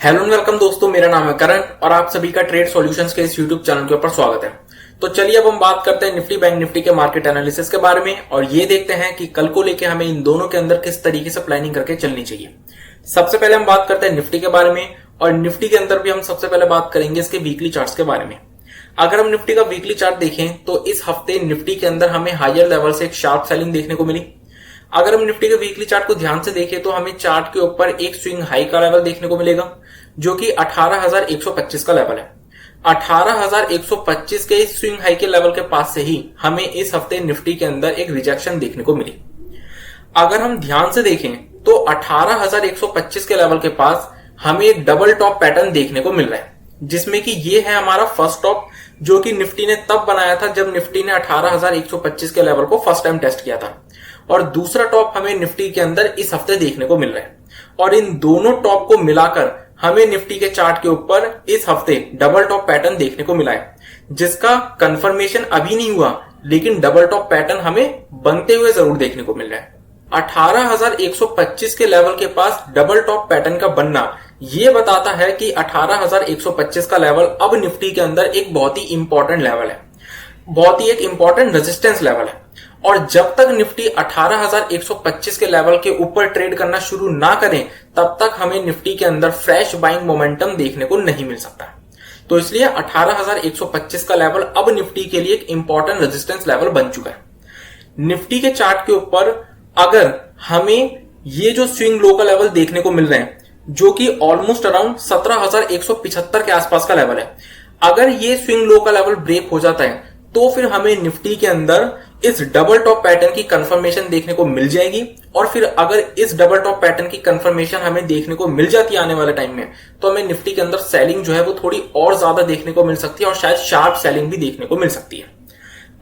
Hello and welcome दोस्तों, मेरा नाम है करण और आप सभी का ट्रेड सॉल्यूशंस के इस यूट्यूब चैनल के ऊपर स्वागत है। तो चलिए अब हम बात करते हैं निफ्टी बैंक निफ्टी के मार्केट एनालिसिस के बारे में और ये देखते हैं कि कल को लेके हमें इन दोनों के अंदर किस तरीके से प्लानिंग करके चलनी चाहिए। सबसे पहले हम बात करते हैं निफ्टी के बारे में और निफ्टी के अंदर भी हम सबसे पहले बात करेंगे इसके वीकली चार्ट्स के बारे में। अगर हम निफ्टी का वीकली चार्ट देखें तो इस हफ्ते निफ्टी के अंदर हमें हायर लेवल से एक शार्प सेलिंग देखने को मिली। अगर हम निफ्टी के वीकली चार्ट को ध्यान से देखें तो हमें चार्ट के ऊपर एक स्विंग हाई का लेवल देखने को मिलेगा जो कि 18,125 का लेवल है। 18,125 के इस स्विंग हाई के लेवल के पास से ही हमें इस हफ्ते निफ्टी के अंदर एक रिजेक्शन देखने को मिली। अगर हम ध्यान से देखें तो 18,125 के लेवल के पास हमें एक डबल टॉप पैटर्न देखने को मिल रहा है, जिसमें कि ये है हमारा फर्स्ट टॉप जो कि निफ्टी ने तब बनाया था जब निफ्टी ने 18,125 के लेवल को फर्स्ट टाइम टेस्ट किया था, और दूसरा टॉप हमें निफ्टी के अंदर इस हफ्ते देखने को मिल रहा है। और इन दोनों टॉप को मिलाकर हमें निफ्टी के चार्ट के ऊपर इस हफ्ते डबल टॉप पैटर्न देखने को मिला है, जिसका कंफर्मेशन अभी नहीं हुआ, लेकिन डबल टॉप पैटर्न हमें बनते हुए जरूर देखने को मिल रहा है। 18,125 के लेवल के पास डबल टॉप पैटर्न का बनना यह बताता है कि 18,125 का लेवल अब निफ्टी के अंदर एक बहुत ही इंपॉर्टेंट लेवल है, बहुत ही एक इंपॉर्टेंट रेजिस्टेंस लेवल है। और जब तक निफ्टी 18,125 के लेवल के ऊपर ट्रेड करना शुरू ना करें तब तक हमें निफ्टी के अंदर फ्रेश बाइंग मोमेंटम देखने को नहीं मिल सकता। तो इसलिए 18,125 का लेवल अब निफ्टी के लिए एक इंपॉर्टेंट रेजिस्टेंस लेवल बन चुका है। निफ्टी के चार्ट के ऊपर अगर हमें ये जो स्विंग लो का लेवल देखने को मिल रहे हैं जो कि ऑलमोस्ट अराउंड 17,175 के आसपास का लेवल है, अगर ये स्विंग लो का लेवल ब्रेक हो जाता है तो फिर हमें निफ्टी के अंदर इस डबल टॉप पैटर्न की कंफर्मेशन देखने को मिल जाएगी। और फिर अगर इस डबल टॉप पैटर्न की कंफर्मेशन हमें देखने को मिल जाती है आने वाले टाइम में, तो हमें निफ्टी के अंदर सेलिंग जो है वो थोड़ी और ज्यादा देखने को मिल सकती है और शायद शार्प सेलिंग भी देखने को मिल सकती है।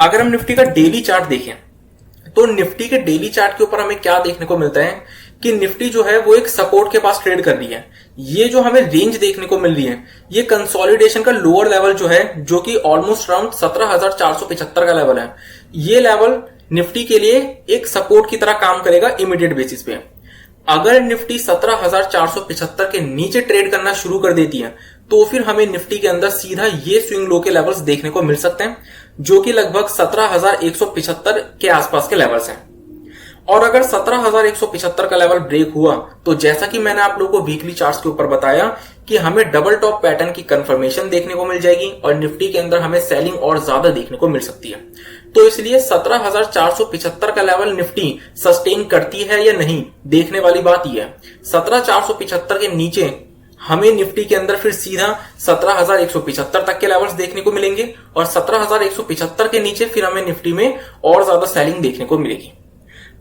अगर हम निफ्टी का डेली चार्ट देखें तो निफ्टी के डेली चार्ट के ऊपर हमें क्या देखने को मिलता है कि निफ्टी जो है वो एक सपोर्ट के पास ट्रेड कर रही है। ये जो हमें रेंज देखने को मिल रही है ये कंसोलिडेशन का लोअर लेवल जो है जो कि ऑलमोस्ट अराउंड 17,475 का लेवल है, ये लेवल निफ्टी के लिए एक सपोर्ट की तरह काम करेगा इमीडिएट बेसिस पे। अगर निफ्टी 17,475 के नीचे ट्रेड करना शुरू कर देती है तो फिर हमें निफ्टी के अंदर सीधा ये स्विंग लो के लेवल्स देखने को मिल सकते हैं जो कि लगभग 17,175 के आसपास के लेवल्स हैं। और अगर 17,175 का लेवल ब्रेक हुआ तो जैसा कि मैंने आप लोगों को वीकली चार्ट्स के ऊपर बताया कि हमें डबल टॉप पैटर्न की कंफर्मेशन देखने को मिल जाएगी और निफ्टी के अंदर हमें सेलिंग और ज्यादा देखने को मिल सकती है। तो इसलिए 17,475 का लेवल निफ्टी सस्टेन करती है या नहीं, देखने वाली बात यह है। 17,475 के नीचे हमें निफ्टी के अंदर फिर सीधा 17,175 तक के लेवल्स देखने को मिलेंगे और 17,175 के नीचे फिर हमें निफ्टी में और ज्यादा सेलिंग देखने को मिलेगी।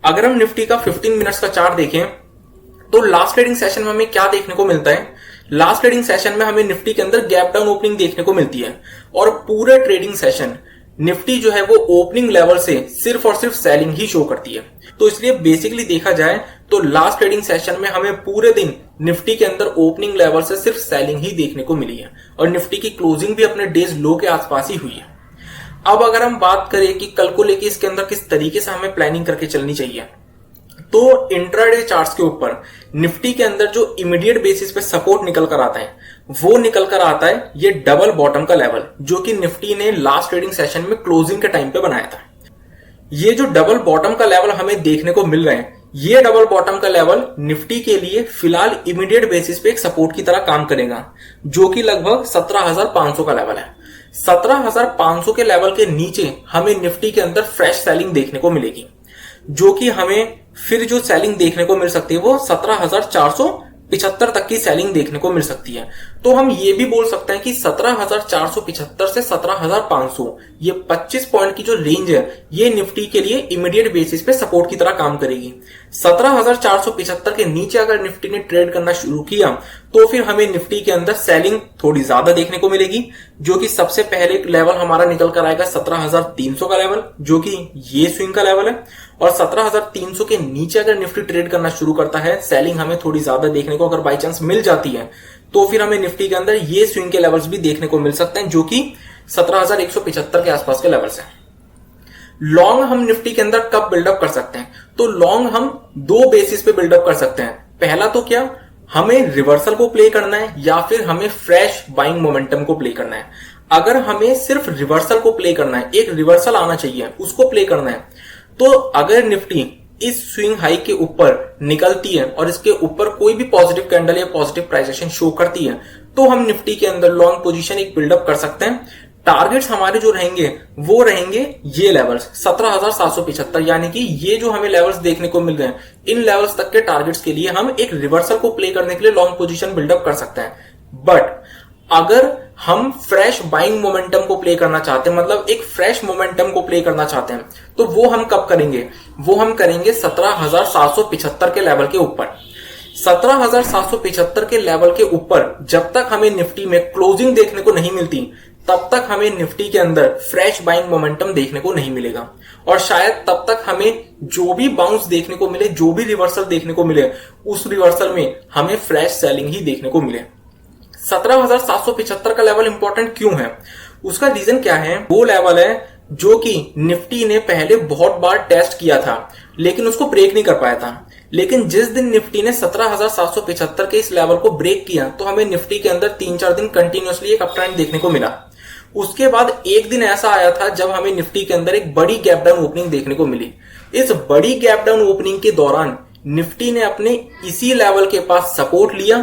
अगर हम निफ्टी का 15 मिनट्स का चार्ट देखें तो लास्ट ट्रेडिंग सेशन में हमें क्या देखने को मिलता है। लास्ट ट्रेडिंग सेशन में हमें निफ्टी के अंदर गैप डाउन ओपनिंग देखने को मिलती है और पूरे ट्रेडिंग सेशन निफ्टी जो है वो ओपनिंग लेवल से सिर्फ और सिर्फ सेलिंग ही शो करती है। तो इसलिए बेसिकली देखा जाए तो लास्ट ट्रेडिंग सेशन में हमें पूरे दिन निफ्टी के अंदर ओपनिंग लेवल से सिर्फ सेलिंग ही देखने को मिली है और निफ्टी की क्लोजिंग भी अपने डेज लो के आसपास ही हुई है। अब अगर हम बात करें कि कल को लेके इसके अंदर किस तरीके से हमें प्लानिंग करके चलनी चाहिए, तो इंट्राडे चार्ट्स के ऊपर निफ्टी के अंदर जो इमीडिएट बेसिस पे सपोर्ट निकल कर आता है वो निकल कर आता है ये डबल बॉटम का लेवल जो कि निफ्टी ने लास्ट ट्रेडिंग सेशन में क्लोजिंग के टाइम पे बनाया था। ये जो डबल बॉटम का लेवल हमें देखने को मिल रहे हैं, ये डबल बॉटम का लेवल निफ्टी के लिए फिलहाल इमीडिएट बेसिस पे एक सपोर्ट की तरह काम करेगा जो कि लगभग 17,500 का लेवल है। 17,500 के लेवल के नीचे हमें निफ्टी के अंदर फ्रेश सेलिंग देखने को मिलेगी जो कि हमें फिर जो सेलिंग देखने को मिल सकती है वो 17,475 तक की सेलिंग देखने को मिल सकती है। तो हम ये भी बोल सकते हैं कि 17,475 से 17,500 ये 25 पॉइंट की जो रेंज है ये निफ्टी के लिए इमीडिएट बेसिस पे सपोर्ट की तरह काम करेगी। 17,475 के नीचे अगर निफ्टी ने ट्रेड करना शुरू किया तो फिर हमें निफ्टी के अंदर सेलिंग थोड़ी ज्यादा देखने को मिलेगी जो कि सबसे पहले लेवल हमारा निकल कर आएगा 17,300 का लेवल जो कि ये स्विंग का लेवल है। और 17,300 के नीचे अगर निफ्टी ट्रेड करना शुरू करता है, सेलिंग हमें थोड़ी ज्यादा देखने को अगर बाई चांस मिल जाती है तो फिर हमें निफ्टी के अंदर ये स्विंग के लेवल्स भी देखने को मिल सकते हैं जो कि 17,175 के आसपास के लेवल्स हैं। लॉन्ग हम निफ्टी के अंदर कब बिल्डअप कर सकते हैं, तो लॉन्ग हम दो बेसिस पे बिल्डअप कर सकते हैं। पहला तो क्या, हमें रिवर्सल को प्ले करना है या फिर हमें फ्रेश बाइंग मोमेंटम को प्ले करना है। अगर हमें सिर्फ रिवर्सल को प्ले करना है, एक रिवर्सल आना चाहिए, उसको प्ले करना है, तो अगर निफ्टी इस स्विंग हाई के ऊपर निकलती है और इसके ऊपर कोई भी पॉजिटिव कैंडल या पॉजिटिव प्राइस एक्शन शो करती है, तो हम निफ्टी के अंदर लॉन्ग पोजीशन एक बिल्डअप कर सकते हैं। टारगेट्स हमारे जो रहेंगे वो रहेंगे ये लेवल्स 17,775, यानी कि ये जो हमें लेवल्स देखने को मिल रहे हैं, इन लेवल्स तक के टारगेट्स के लिए हम एक रिवर्सल को प्ले करने के लिए लॉन्ग पोजीशन बिल्डअप कर सकते हैं। बट अगर हम फ्रेश बाइंग मोमेंटम को प्ले करना चाहते हैं, मतलब एक फ्रेश मोमेंटम को प्ले करना चाहते हैं, तो वो हम कब करेंगे? वो हम करेंगे 17,775 के लेवल के ऊपर। 17,775 के लेवल के ऊपर जब तक हमें निफ्टी में क्लोजिंग देखने को नहीं मिलती, तब तक हमें निफ्टी के अंदर फ्रेश बाइंग मोमेंटम देखने को नहीं मिलेगा। और शायद तब तक हमें जो भी बाउंस देखने को मिले, जो भी रिवर्सल देखने को मिले, उस रिवर्सल में हमें फ्रेश सेलिंग ही देखने को मिले। 17,775 का लेवल इंपॉर्टेंट क्यों है? उसका रीजन क्या है? वो लेवल है जो कि निफ्टी ने पहले बहुत बार टेस्ट किया था, लेकिन उसको ब्रेक नहीं कर पाया था। लेकिन जिस दिन निफ्टी ने 17,775 के इस लेवल को ब्रेक किया, तो हमें निफ्टी के अंदर 3-4 दिन कंटिन्यूअसली एक अपट्रेंड देखने को मिला। उसके बाद एक दिन ऐसा आया था जब हमें निफ्टी के अंदर एक बड़ी गैप डाउन ओपनिंग देखने को मिली। इस बड़ी गैप डाउन ओपनिंग के दौरान निफ्टी ने अपने इसी लेवल के पास सपोर्ट लिया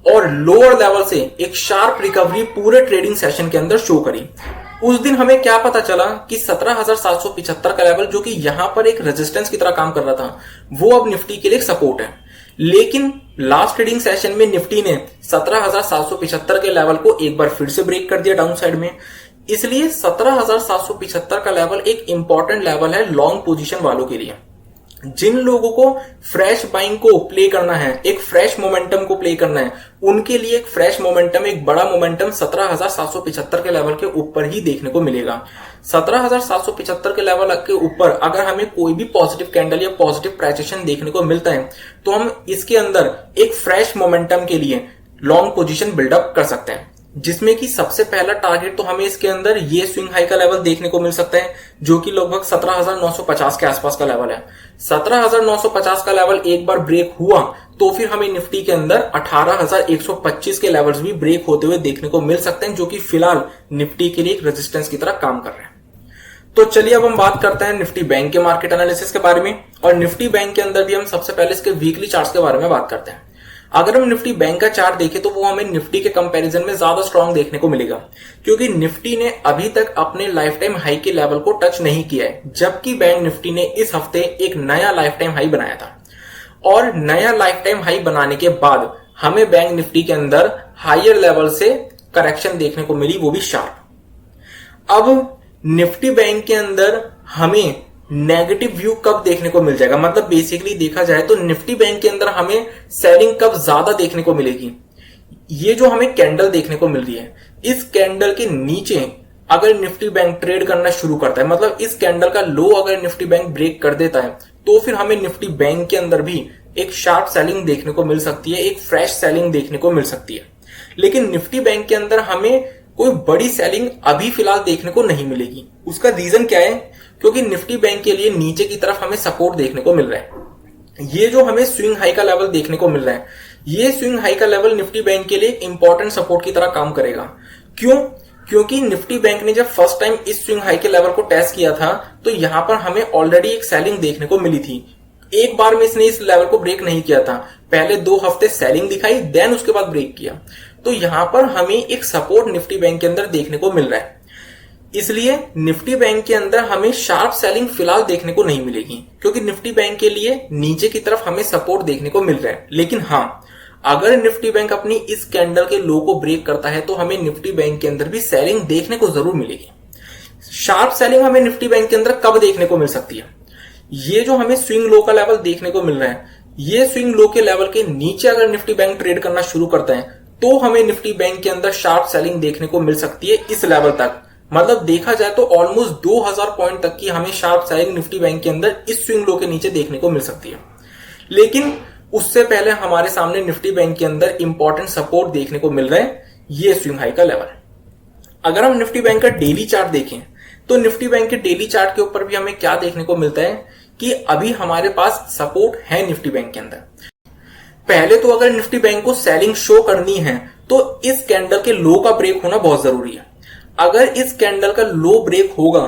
और लोअर लेवल से एक शार्प रिकवरी पूरे ट्रेडिंग सेशन के अंदर शो करी। उस दिन हमें क्या पता चला कि 17,775 का लेवल, जो कि यहां पर एक रेजिस्टेंस की तरह काम कर रहा था, वो अब निफ्टी के लिए एक सपोर्ट है। लेकिन लास्ट ट्रेडिंग सेशन में निफ्टी ने 17,775 के लेवल को एक बार फिर से ब्रेक कर दिया डाउन साइड में। इसलिए 17,775 का लेवल एक इंपॉर्टेंट लेवल है लॉन्ग पोजीशन वालों के लिए। जिन लोगों को फ्रेश बाइंग को प्ले करना है, एक फ्रेश मोमेंटम को प्ले करना है, उनके लिए एक फ्रेश मोमेंटम, एक बड़ा मोमेंटम 17,775 के लेवल के ऊपर ही देखने को मिलेगा। 17,775 के लेवल के ऊपर अगर हमें कोई भी पॉजिटिव कैंडल या पॉजिटिव प्राइस एक्शन देखने को मिलता है, तो हम इसके अंदर एक फ्रेश मोमेंटम के लिए लॉन्ग पोजीशन बिल्डअप कर सकते हैं, जिसमें कि सबसे पहला टारगेट तो हमें इसके अंदर ये स्विंग हाई का लेवल देखने को मिल सकता है, जो कि लगभग 17,950 के आसपास का लेवल है। 17,950 का लेवल एक बार ब्रेक हुआ तो फिर हमें निफ्टी के अंदर 18,125 के लेवल्स भी ब्रेक होते हुए देखने को मिल सकते हैं, जो कि फिलहाल निफ्टी के लिए एक रेजिस्टेंस की तरह काम कर रहे हैं। तो चलिए अब हम बात करते हैं निफ्टी बैंक के मार्केट एनालिसिस के बारे में। और निफ्टी बैंक के अंदर भी हम सबसे पहले इसके वीकली चार्ट्स के बारे में बात करते हैं। अगर हम निफ्टी बैंक का चार्ट देखें तो वो हमें निफ्टी के कंपैरिजन में ज्यादा स्ट्रांग देखने को मिलेगा, क्योंकि निफ्टी ने अभी तक अपने लाइफ टाइम हाई के लेवल को टच नहीं किया है, जबकि बैंक निफ्टी ने इस हफ्ते एक नया लाइफ टाइम हाई बनाया था। और नया लाइफ टाइम हाई बनाने के बाद हमें बैंक निफ्टी के अंदर हायर लेवल से करेक्शन देखने को मिली, वो भी शार्प। अब निफ्टी बैंक के अंदर हमें नेगेटिव व्यू कब देखने को मिल जाएगा, मतलब बेसिकली देखा जाए तो निफ्टी बैंक के अंदर हमें सेलिंग कब ज्यादा देखने को मिलेगी? ये जो हमें कैंडल देखने को मिल रही है, इस कैंडल के नीचे अगर निफ्टी बैंक ट्रेड करना शुरू करता है, मतलब इस कैंडल का लो अगर निफ्टी बैंक ब्रेक कर देता है, तो फिर हमें निफ्टी बैंक के अंदर भी एक शार्प सेलिंग देखने को मिल सकती है, एक फ्रेश सेलिंग देखने को मिल सकती है। लेकिन निफ्टी बैंक के अंदर हमें कोई बड़ी सेलिंग अभी फिलहाल देखने को नहीं मिलेगी। उसका रीजन क्या है? क्योंकि निफ्टी बैंक के लिए नीचे की तरफ हमें सपोर्ट देखने को मिल रहा है। ये जो हमें स्विंग हाई का लेवल देखने को मिल रहा है, ये स्विंग हाई का लेवल निफ्टी बैंक के लिए इंपॉर्टेंट सपोर्ट की तरह काम करेगा। क्यों? क्योंकि निफ्टी बैंक ने जब फर्स्ट टाइम इस स्विंग हाई के लेवल को टेस्ट किया था, तो यहां पर हमें ऑलरेडी एक सेलिंग देखने को मिली थी। एक बार में इसने इस लेवल को ब्रेक नहीं किया था, पहले 2 हफ्ते सेलिंग दिखाई, देन उसके बाद ब्रेक किया। तो यहां पर हमें एक सपोर्ट निफ्टी बैंक के अंदर देखने को मिल रहा है। इसलिए निफ्टी बैंक के अंदर हमें शार्प सेलिंग फिलहाल देखने को नहीं मिलेगी, क्योंकि निफ्टी बैंक के लिए नीचे की तरफ हमें सपोर्ट देखने को मिल रहा है। लेकिन हाँ, अगर निफ्टी बैंक अपनी इस कैंडल के लो को ब्रेक करता है, तो हमें निफ्टी बैंक के अंदर भी सेलिंग देखने को जरूर मिलेगी। शार्प सेलिंग हमें निफ्टी बैंक के अंदर कब देखने को मिल सकती है? ये जो हमें स्विंग लो का लेवल देखने को मिल रहा है, ये स्विंग लो के लेवल के नीचे अगर निफ्टी बैंक ट्रेड करना शुरू करता है, तो हमें निफ्टी बैंक के अंदर शार्प सेलिंग देखने को मिल सकती है इस लेवल तक। मतलब देखा जाए तो ऑलमोस्ट 2000 पॉइंट तक की हमें शार्प सेलिंग निफ्टी बैंक के अंदर इस स्विंग लो के नीचे देखने को मिल सकती है। लेकिन उससे पहले हमारे सामने निफ्टी बैंक के अंदर इंपॉर्टेंट सपोर्ट देखने को मिल रहा है, ये स्विंग हाई का लेवल। अगर हम निफ्टी बैंक का डेली चार्ट देखें, तो निफ्टी बैंक के डेली चार्ट के ऊपर भी हमें क्या देखने को मिलता है कि अभी हमारे पास सपोर्ट है निफ्टी बैंक के अंदर। पहले तो अगर निफ्टी बैंक को सेलिंग शो करनी है तो इस कैंडल के लो का ब्रेक होना बहुत जरूरी है। अगर इस कैंडल का लो ब्रेक होगा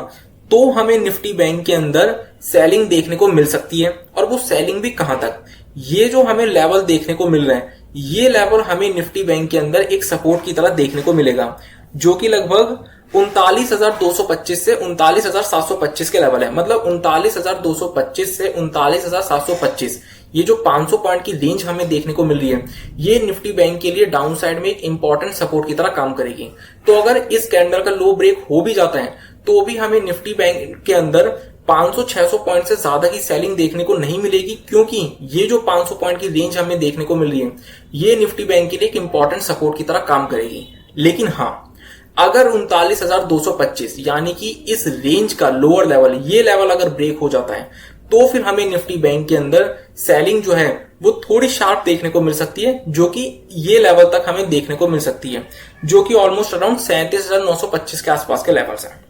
तो हमें निफ्टी बैंक के अंदर सेलिंग देखने को मिल सकती है। और वो सेलिंग भी कहां तक, ये जो हमें लेवल देखने को मिल रहे हैं, ये लेवल हमें निफ्टी बैंक के अंदर एक सपोर्ट की तरह देखने को मिलेगा, जो कि लगभग 39,225 से 39,725 के लेवल है। मतलब 39,225 से 39,725, ये जो 500 पॉइंट की रेंज हमें देखने को मिल रही है, ये निफ्टी बैंक के लिए डाउन साइड में एक इंपॉर्टेंट सपोर्ट की तरह काम करेगी। तो अगर इस कैंडल का लो ब्रेक हो भी जाता है तो भी हमें निफ्टी बैंक के अंदर 500-600 पॉइंट से ज्यादा की सेलिंग देखने को नहीं मिलेगी, क्योंकि ये जो 500 पॉइंट की रेंज हमें देखने को मिल रही है, ये निफ्टी बैंक के लिए एक इंपॉर्टेंट सपोर्ट की तरह काम करेगी। लेकिन हाँ, अगर 39,225 यानी कि इस रेंज का लोअर लेवल, ये लेवल अगर ब्रेक हो जाता है तो फिर हमें निफ्टी बैंक के अंदर सेलिंग जो है वो थोड़ी शार्प देखने को मिल सकती है, जो कि ये लेवल तक हमें देखने को मिल सकती है, जो कि ऑलमोस्ट अराउंड 37,925 के आसपास के लेवल्स है।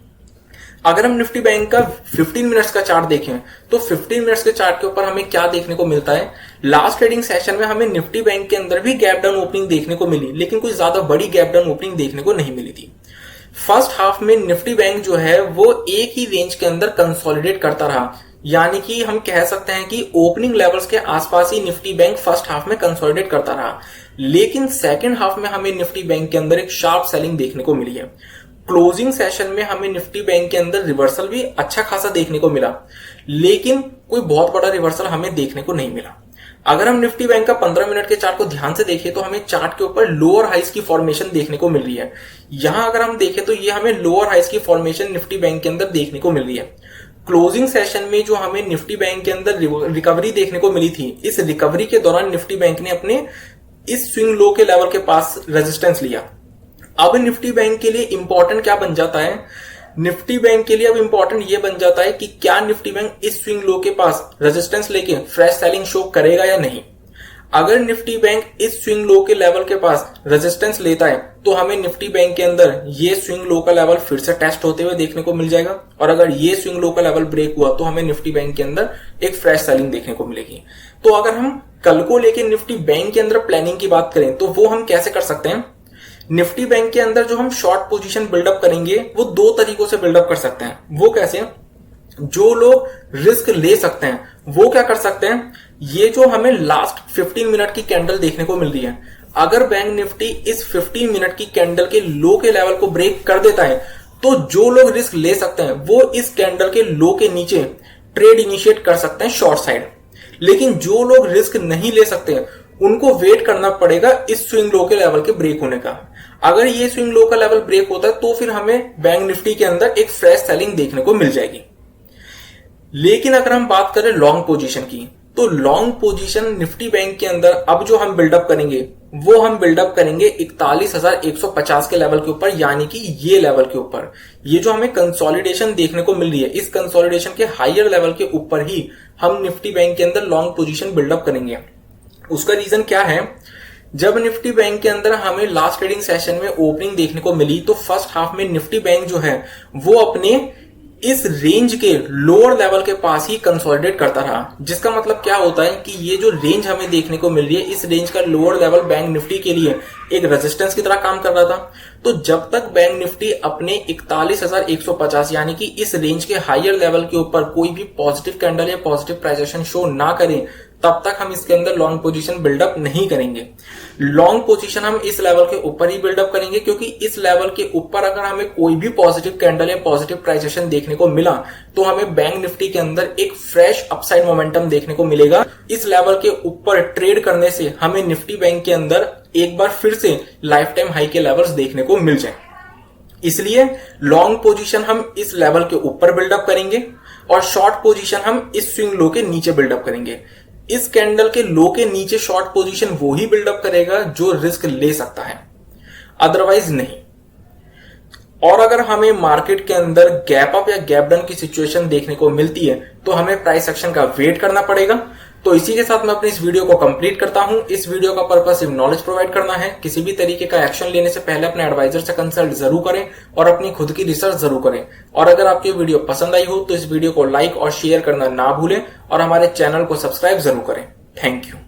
अगर हम निफ्टी बैंक का 15 मिनट्स का चार्ट देखें तो 15 मिनट्स के चार्ट के ऊपर हमें क्या देखने को मिलता है, लास्ट ट्रेडिंग सेशन में हमें निफ्टी बैंक के अंदर भी गैप डाउन ओपनिंग देखने को मिली, लेकिन कोई ज्यादा बड़ी गैप डाउन ओपनिंग देखने को नहीं मिली थी। फर्स्ट हाफ में निफ्टी बैंक जो है वो एक ही रेंज के अंदर कंसोलिडेट करता रहा, यानी कि हम कह सकते हैं कि ओपनिंग लेवल्स के आसपास ही निफ्टी बैंक फर्स्ट हाफ में कंसोलिडेट करता रहा। लेकिन सेकंड हाफ में हमें निफ्टी बैंक के अंदर एक शार्प सेलिंग देखने को मिली है। क्लोजिंग सेशन में हमें निफ्टी बैंक के अंदर रिवर्सल भी अच्छा खासा देखने को मिला, लेकिन कोई बहुत बड़ा रिवर्सल हमें देखने को नहीं मिला। अगर हम निफ्टी बैंक का 15 मिनट के चार्ट को ध्यान से देखें तो हमें चार्ट के ऊपर लोअर हाइस की फॉर्मेशन देखने को मिल रही है। यहां अगर हम देखें तो ये हमें लोअर हाइस की फॉर्मेशन निफ्टी बैंक के अंदर देखने को मिल रही है। क्लोजिंग सेशन में जो हमें निफ्टी बैंक के अंदर रिकवरी देखने को मिली थी, इस रिकवरी के दौरान निफ्टी बैंक ने अपने इस स्विंग लो के लेवल के पास रेजिस्टेंस लिया। अब निफ्टी बैंक के लिए इंपॉर्टेंट क्या बन जाता है, निफ्टी बैंक के लिए अब इंपॉर्टेंट ये बन जाता है कि क्या निफ्टी बैंक इस स्विंग लो के पास रेजिस्टेंस लेके फ्रेश सेलिंग शो करेगा या नहीं। अगर निफ्टी बैंक इस स्विंग लो के लेवल के पास रेजिस्टेंस लेता है तो हमें निफ्टी बैंक के अंदर ये स्विंग लो का लेवल फिर से टेस्ट होते हुए देखने को मिल जाएगा, और अगर ये स्विंग लो का लेवल ब्रेक हुआ तो हमें निफ्टी बैंक के अंदर एक फ्रेश सेलिंग देखने को मिलेगी। तो अगर हम कल को लेके निफ्टी बैंक के अंदर प्लानिंग की बात करें तो वो हम कैसे कर सकते हैं। निफ्टी बैंक के अंदर जो हम शॉर्ट पोजीशन बिल्डअप करेंगे वो दो तरीकों से बिल्डअप कर सकते हैं। वो कैसे, जो लोग रिस्क ले सकते हैं वो क्या कर सकते हैं, ये जो हमें लास्ट 15 मिनट की कैंडल देखने को मिल रही है, अगर बैंक निफ्टी इस 15 मिनट की कैंडल के लो के लेवल को ब्रेक कर देता है तो जो लोग रिस्क ले सकते हैं वो इस कैंडल के लो के नीचे ट्रेड इनिशिएट कर सकते हैं शॉर्ट साइड। लेकिन जो लोग रिस्क नहीं ले सकते उनको वेट करना पड़ेगा इस स्विंग लो के लेवल के ब्रेक होने का। अगर ये स्विंग लो का लेवल ब्रेक होता है तो फिर हमें बैंक निफ्टी के अंदर एक फ्रेश सेलिंग देखने को मिल जाएगी। लेकिन अगर हम बात करें लॉन्ग पोजीशन की, तो लॉन्ग पोजीशन निफ्टी बैंक के अंदर अब जो हम बिल्डअप करेंगे वो हम बिल्डअप करेंगे 41,150 के लेवल के ऊपर, यानी कि ये लेवल के ऊपर। ये जो हमें कंसोलिडेशन देखने को मिल रही है, इस कंसोलिडेशन के हायर लेवल के ऊपर ही हम निफ्टी बैंक के अंदर लॉन्ग पोजीशन बिल्डअप करेंगे। उसका रीजन क्या है, जब निफ्टी बैंक के अंदर हमें लास्ट ट्रेडिंग सेशन में ओपनिंग देखने को मिली तो फर्स्ट हाफ में निफ्टी बैंक जो है वो अपने इस रेंज के लोअर लेवल के पास ही कंसोलिडेट करता रहा। जिसका मतलब क्या होता है कि ये जो रेंज हमें देखने को मिल रही है, इस रेंज का लोअर लेवल बैंक निफ्टी के लिए एक रेजिस्टेंस की तरह काम कर रहा था। तो जब तक बैंक निफ्टी अपने 41,150 यानी कि इस रेंज के हायर लेवल के ऊपर कोई भी पॉजिटिव कैंडल या पॉजिटिव प्राइस एक्शन शो ना करें, तब तक हम इसके अंदर लॉन्ग पोजीशन बिल्डअप नहीं करेंगे। लॉन्ग पोजीशन हम इस लेवल के ऊपर ही बिल्डअप करेंगे, क्योंकि इस लेवल के ऊपर अगर हमें कोई भी पॉजिटिव कैंडल या पॉजिटिव प्राइस एक्शन देखने को मिला तो हमें बैंक निफ्टी के अंदर एक फ्रेश अपसाइड मोमेंटम देखने को मिलेगा। इस लेवल के ऊपर ट्रेड करने से हमें निफ्टी बैंक के अंदर एक बार फिर से लाइफ टाइम हाई के लेवल्स देखने को मिल जाए। इसलिए लॉन्ग पोजीशन हम इस लेवल के ऊपर बिल्डअप करेंगे और शॉर्ट पोजीशन हम इस स्विंग लो के नीचे बिल्डअप करेंगे। इस कैंडल के लो के नीचे शॉर्ट पोजीशन वो ही बिल्डअप करेगा जो रिस्क ले सकता है, अदरवाइज नहीं। और अगर हमें मार्केट के अंदर गैप अप या गैप डाउन की सिचुएशन देखने को मिलती है तो हमें प्राइस एक्शन का वेट करना पड़ेगा। तो इसी के साथ मैं अपनी इस वीडियो को कंप्लीट करता हूं। इस वीडियो का पर्पस सिर्फ नॉलेज प्रोवाइड करना है। किसी भी तरीके का एक्शन लेने से पहले अपने एडवाइजर से कंसल्ट जरूर करें और अपनी खुद की रिसर्च जरूर करें। और अगर आपको वीडियो पसंद आई हो तो इस वीडियो को लाइक और शेयर करना ना भूलें और हमारे चैनल को सब्सक्राइब जरूर करें। Thank you.